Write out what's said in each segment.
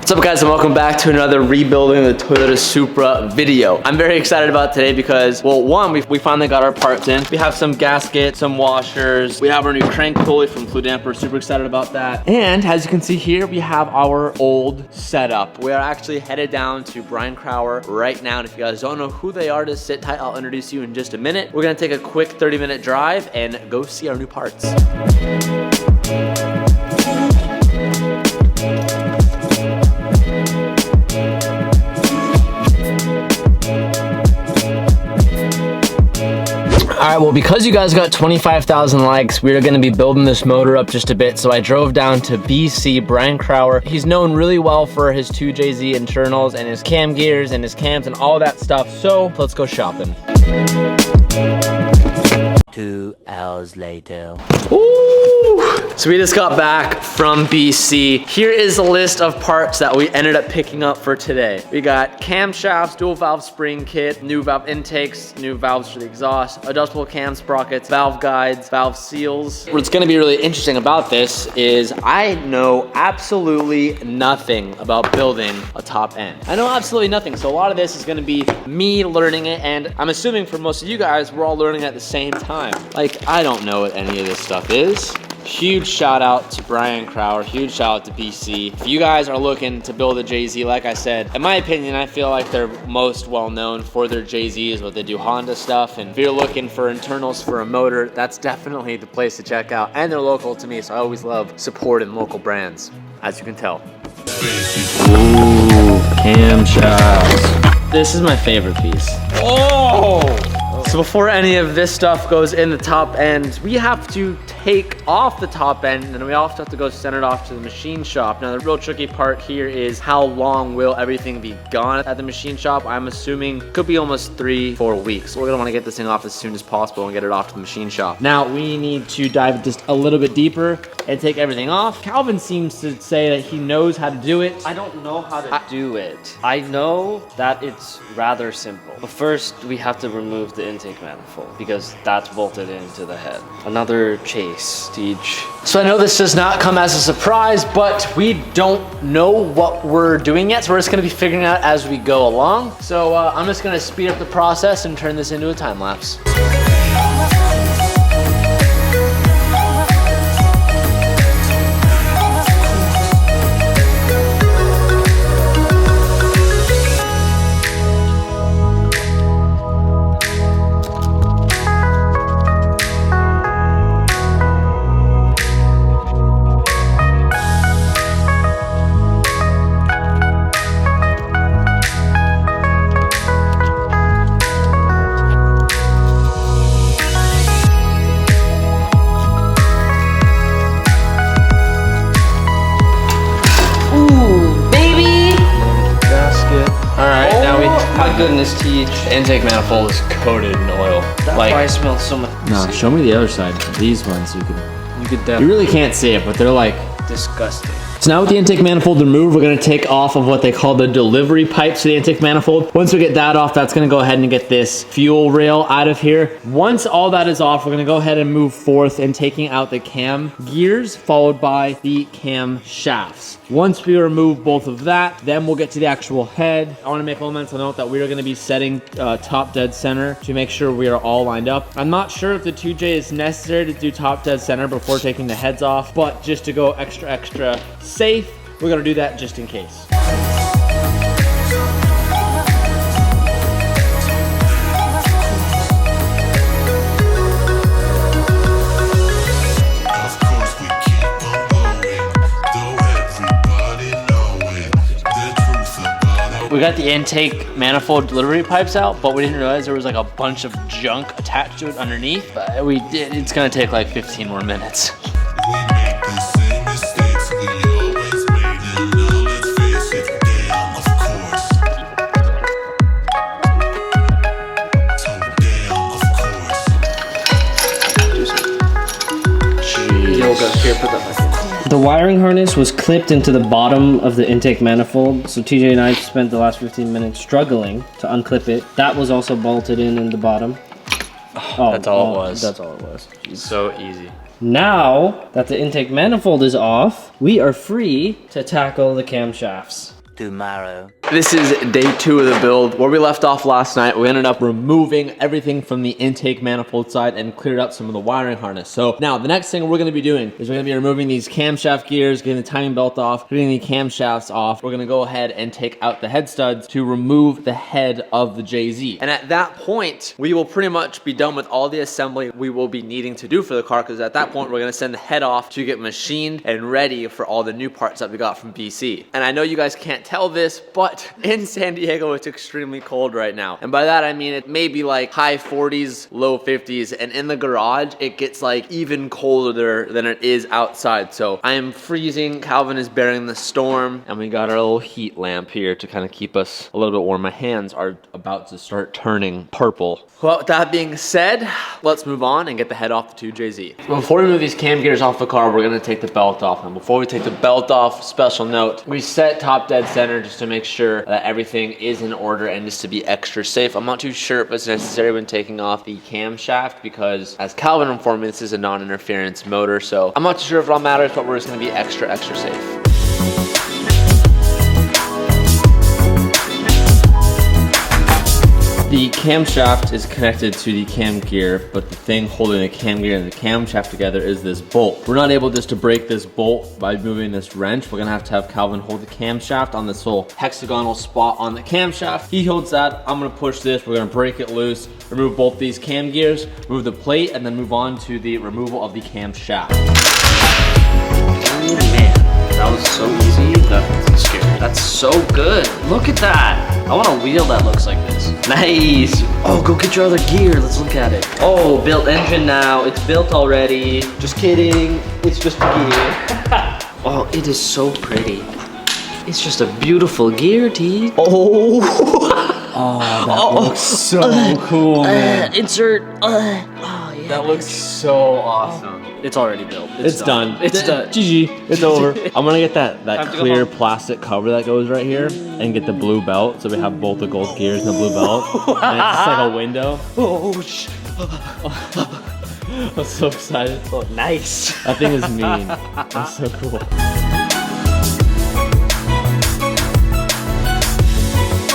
What's up guys, and welcome back to another rebuilding the Toyota Supra video. I'm very excited about today because, well, one, we finally got our parts in. We have some gasket, some washers. We have our new crank pulley from Flue Damper. Super excited about that. And as you can see here, we have our old setup. We are actually headed down to Brian Crower right now. And if you guys don't know who they are, just sit tight. I'll introduce you in just a minute. We're gonna take a quick 30-minute drive and go see our new parts. All right, well, because you guys got 25,000 likes, we're gonna be building this motor up just a bit. So I drove down to BC, Brian Crower. He's known really well for his 2JZ internals and his cam gears and his cams and all that stuff. So let's go shopping. 2 hours later. Ooh. So we just got back from BC. Here is a list of parts that we ended up picking up for today. We got camshafts, dual valve spring kit, new valve intakes, new valves for the exhaust, adjustable cam sprockets, valve guides, valve seals. What's gonna be really interesting about this is I know absolutely nothing about building a top end. I know absolutely nothing. So a lot of this is gonna be me learning it, and I'm assuming for most of you guys, we're all learning at the same time. Like, I don't know what any of this stuff is. Huge shout out to Brian Crower, huge shout out to BC. If you guys are looking to build a JZ, like I said, in my opinion, I feel like they're most well known for their JZs, what they do Honda stuff. And if you're looking for internals for a motor, that's definitely the place to check out. And they're local to me, so I always love supporting local brands, as you can tell. Ooh, camshafts. This is my favorite piece. Oh! So before any of this stuff goes in the top end, we have to take off the top end, and then we also have to go send it off to the machine shop. Now the real tricky part here is how long will everything be gone at the machine shop. I'm assuming could be almost 3-4 weeks. So we're gonna wanna get this thing off as soon as possible and get it off to the machine shop. Now we need to dive just a little bit deeper and take everything off. Calvin seems to say that he knows how to do it. I don't know how to do it. I know that it's rather simple. But first, we have to remove the intake manifold because that's bolted into the head. Another chase stage. So I know this does not come as a surprise, but we don't know what we're doing yet. So we're just gonna be figuring it out as we go along. So I'm just gonna speed up the process and turn this into a time lapse. My goodness, Teach. The intake manifold is coated in oil. That probably smells so much. No, show me the other side. These ones you could definitely. You really can't see it, but they're like disgusting. So now with the intake manifold removed, we're gonna take off of what they call the delivery pipes to the intake manifold. Once we get that off, that's gonna go ahead and get this fuel rail out of here. Once all that is off, we're gonna go ahead and move forth and taking out the cam gears, followed by the cam shafts. Once we remove both of that, then we'll get to the actual head. I wanna make a mental note that we are gonna be setting top dead center to make sure we are all lined up. I'm not sure if the 2J is necessary to do top dead center before taking the heads off, but just to go extra safe, we're gonna do that just in case. We got the intake manifold delivery pipes out, but we didn't realize there was like a bunch of junk attached to it underneath. But we did. It's gonna take like 15 more minutes. Here, put that back in. The wiring harness was clipped into the bottom of the intake manifold, so TJ and I spent the last 15 minutes struggling to unclip it. That was also bolted in the bottom. Oh, that's all it was. That's all it was. Jeez. So easy. Now that the intake manifold is off, we are free to tackle the camshafts. tomorrow. This is day 2 of the build. Where we left off last night, we ended up removing everything from the intake manifold side and cleared up some of the wiring harness. So now the next thing we're gonna be doing is we're gonna be removing these camshaft gears, getting the timing belt off, getting the camshafts off. We're gonna go ahead and take out the head studs to remove the head of the JZ. And at that point, we will pretty much be done with all the assembly we will be needing to do for the car, because at that point, we're gonna send the head off to get machined and ready for all the new parts that we got from BC. And I know you guys can't tell this, but in San Diego, it's extremely cold right now. And by that, I mean it may be like high 40s, low 50s, and in the garage, it gets like even colder than it is outside. So I am freezing, Calvin is bearing the storm, and we got our little heat lamp here to kind of keep us a little bit warm. My hands are about to start turning purple. Well, with that being said, let's move on and get the head off the 2JZ. Before we move these cam gears off the car, we're gonna take the belt off. And before we take the belt off, special note, we set top dead center just to make sure that everything is in order and just to be extra safe. I'm not too sure if it's necessary when taking off the camshaft, because as Calvin informed me, this is a non-interference motor, so I'm not too sure if it all matters, but we're just gonna be extra safe. The camshaft is connected to the cam gear, but the thing holding the cam gear and the camshaft together is this bolt. We're not able just to break this bolt by moving this wrench. We're gonna have to have Calvin hold the camshaft on this little hexagonal spot on the camshaft. He holds that, I'm gonna push this, we're gonna break it loose, remove both these cam gears, remove the plate, and then move on to the removal of the camshaft. Oh man, that was so easy. That's scary. That's so good. Look at that. I want a wheel that looks like this. Nice. Oh, go get your other gear. Let's look at it. Oh, built engine now. It's built already. Just kidding. It's just a gear. Oh, it is so pretty. It's just a beautiful gear, T. Oh. Oh, that looks so cool, man. Insert. Oh, yeah. That looks so awesome. It's already built. It's done. It's done. GG. It's over. I'm gonna get that clear plastic cover that goes right here and get the blue belt, so we have both the gold gears and the blue belt. And it's just like a window. Oh, sh. I'm so excited. Oh, nice. That thing is mean. That's so cool.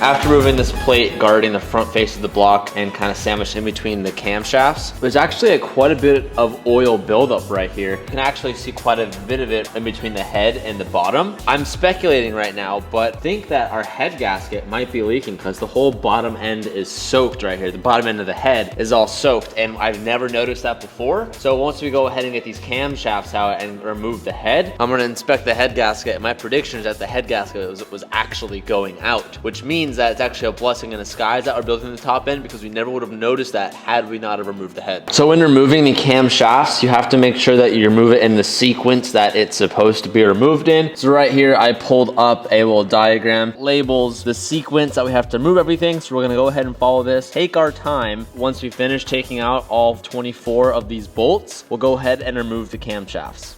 After removing this plate guarding the front face of the block and kind of sandwiched in between the camshafts, there's actually quite a bit of oil buildup right here. You can actually see quite a bit of it in between the head and the bottom. I'm speculating right now, but think that our head gasket might be leaking because the whole bottom end is soaked right here. The bottom end of the head is all soaked, and I've never noticed that before. So once we go ahead and get these camshafts out and remove the head, I'm gonna inspect the head gasket. My prediction is that the head gasket was actually going out, which means that it's actually a blessing in disguise that we're building the top end, because we never would have noticed that had we not have removed the head. So when removing the cam shafts, you have to make sure that you remove it in the sequence that it's supposed to be removed in. So right here, I pulled up a little diagram, labels the sequence that we have to remove everything. So we're gonna go ahead and follow this, take our time. Once we finish taking out all 24 of these bolts, we'll go ahead and remove the cam shafts.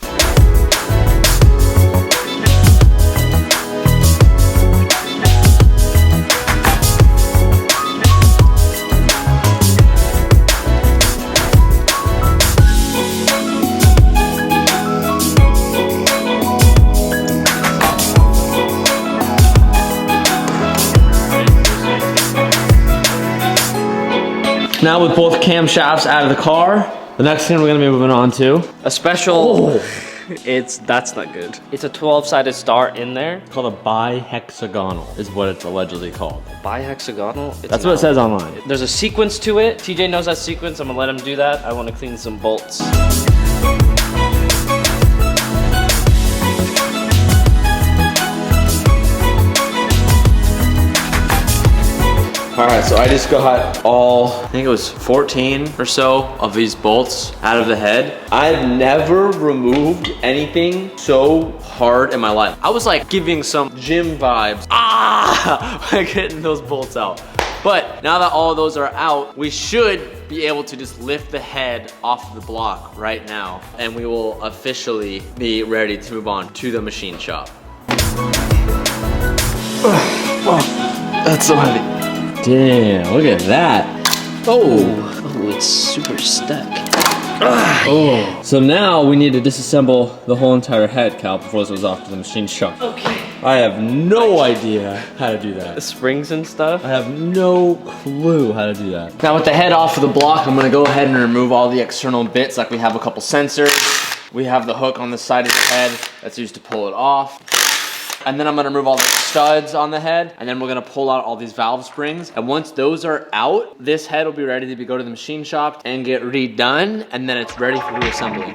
Now with both camshafts out of the car, the next thing we're gonna be moving on to a special. That's not good. It's a 12-sided star in there. It's called a bihexagonal, is what it's allegedly called. Bihexagonal? That's what it says online. There's a sequence to it. TJ knows that sequence. I'm gonna let him do that. I want to clean some bolts. All right, so I just got all, I think it was 14 or so of these bolts out of the head. I've never removed anything so hard in my life. I was like giving some gym vibes, by getting those bolts out. But now that all of those are out, we should be able to just lift the head off the block right now, and we will officially be ready to move on to the machine shop. That's so heavy. Damn, look at that. Oh, it's super stuck. Oh. So now we need to disassemble the whole entire head, Cal, before this goes off to the machine shop. Okay. I have no idea how to do that. The springs and stuff. I have no clue how to do that. Now with the head off of the block, I'm gonna go ahead and remove all the external bits. Like we have a couple sensors. We have the hook on the side of the head that's used to pull it off. And then I'm gonna remove all the studs on the head, and then we're gonna pull out all these valve springs. And once those are out, this head will be ready to go to the machine shop and get redone, and then it's ready for reassembly.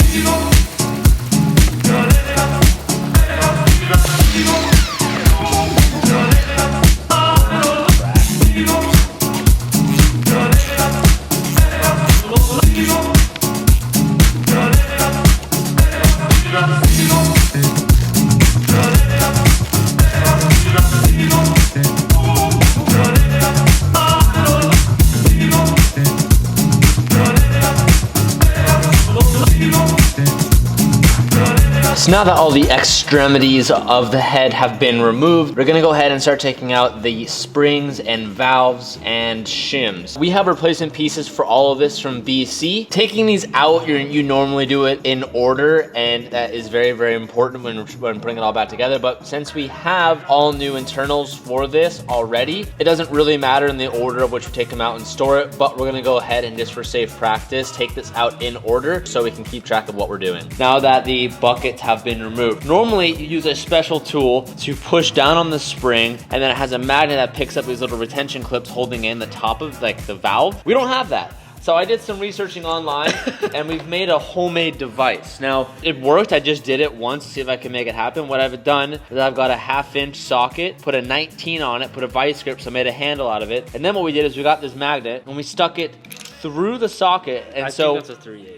So now that all the extremities of the head have been removed, we're gonna go ahead and start taking out the springs and valves and shims. We have replacement pieces for all of this from BC. Taking these out, you normally do it in order, and that is very, very important when putting it all back together. But since we have all new internals for this already, it doesn't really matter in the order of which we take them out and store it, but we're gonna go ahead and just for safe practice, take this out in order so we can keep track of what we're doing. Now that the buckets have been removed. Normally you use a special tool to push down on the spring, and then it has a magnet that picks up these little retention clips holding in the top of like the valve. We don't have that. So I did some researching online and we've made a homemade device. Now it worked, I just did it once to see if I can make it happen. What I've done is I've got a 1/2" socket, put a 19 on it, put a vice grip, so I made a handle out of it. And then what we did is we got this magnet and we stuck it through the socket, and I so think that's a 3/8.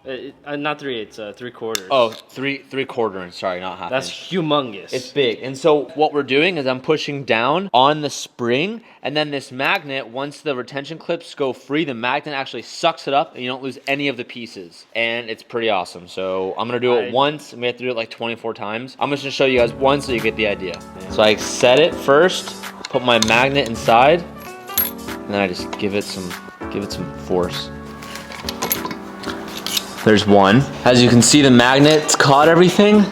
Not 3/8, 3/4. Oh, three quarter, sorry, not 1/2". That's humongous. It's big. And so what we're doing is I'm pushing down on the spring, and then this magnet, once the retention clips go free, the magnet actually sucks it up and you don't lose any of the pieces. And it's pretty awesome. So I'm gonna do it once, and we have to do it like 24 times. I'm just gonna show you guys once so you get the idea. So I set it first, put my magnet inside, and then I just give it some force. There's one. As you can see, the magnet's caught everything,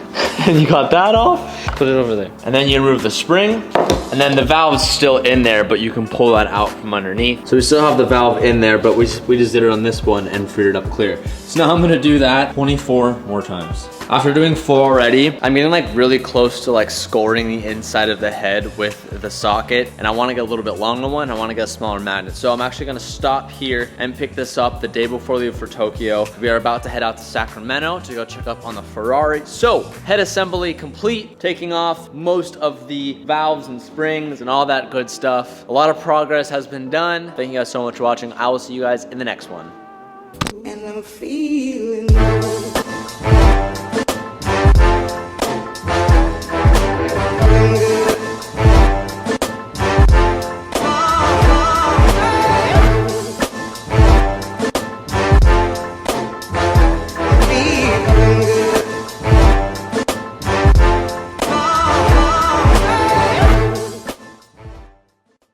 and you got that off. Put it over there. And then you remove the spring, and then the valve's still in there, but you can pull that out from underneath. So we still have the valve in there, but we just did it on this one and freed it up clear. So now I'm gonna do that 24 more times. After doing 4 already, I'm getting like really close to like scoring the inside of the head with the socket, and I wanna get a little bit longer one, I wanna get a smaller magnet. So I'm actually gonna stop here and pick this up the day before we leave for Tokyo. We are about to head out to Sacramento to go check up on the Ferrari. So, head assembly complete, taking off most of the valves and springs and all that good stuff. A lot of progress has been done. Thank you guys so much for watching. I will see you guys in the next one. And I'm feeling